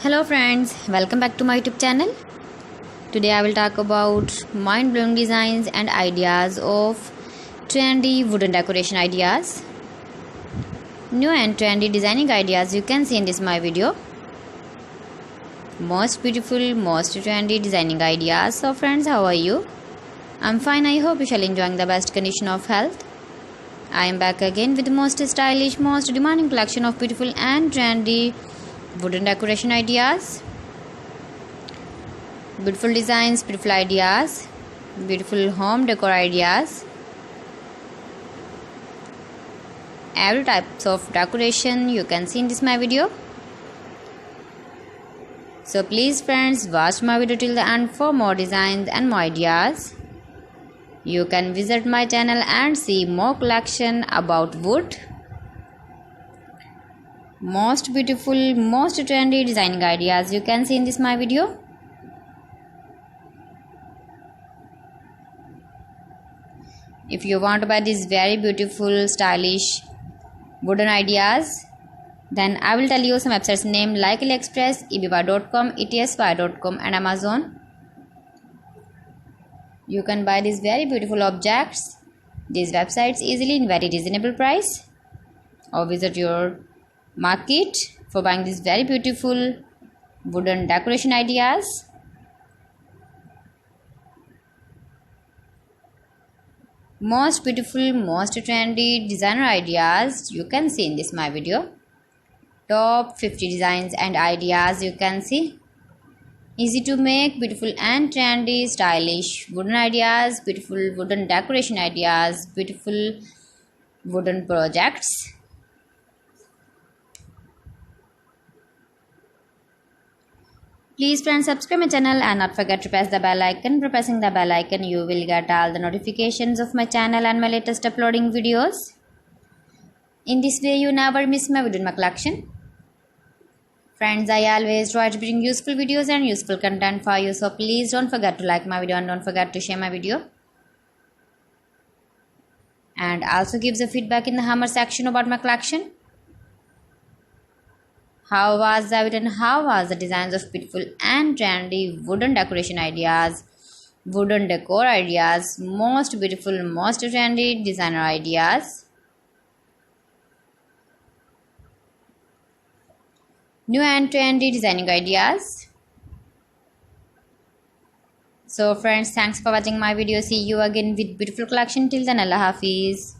Hello friends, welcome back to my YouTube channel. Today I will talk about mind-blowing designs and ideas of trendy wooden decoration ideas. New and trendy designing ideas you can see in this my video. Most beautiful, most trendy designing ideas. So friends, how are you? I'm fine. I hope you shall enjoying the best condition of health. I am back again with the most stylish, most demanding collection of beautiful and trendy wooden decoration ideas. Beautiful designs, beautiful ideas, beautiful home decor ideas. Every types of decoration you can see in this my video. So please friends, watch my video till the end for more designs and more ideas. You can visit my channel and see more collection about wood. Most beautiful, most trendy designing ideas you can see in this my video. If you want to buy these very beautiful, stylish wooden ideas, then I will tell you some websites name like AliExpress, eBay.com, etsy.com and Amazon. You can buy these very beautiful objects, these websites easily in very reasonable price, or visit your market for buying these very beautiful wooden decoration ideas. Most beautiful, most trendy designer ideas you can see in this my video. Top 50 designs and ideas you can see. Easy to make, beautiful and trendy, stylish wooden ideas, beautiful wooden decoration ideas, beautiful wooden projects. Please friends, subscribe my channel and not forget to press the bell icon. By pressing the bell icon, you will get all the notifications of my channel and my latest uploading videos. In this way, you never miss my video in my collection. Friends, I always try to bring useful videos and useful content for you. So please don't forget to like my video and don't forget to share my video. And also give the feedback in the hammer section about my collection. How was the video and how was the designs of beautiful and trendy wooden decoration ideas, wooden decor ideas, most beautiful, most trendy designer ideas. New and trendy designing ideas. So friends, thanks for watching my video. See you again with beautiful collection. Till then, Allah Hafiz.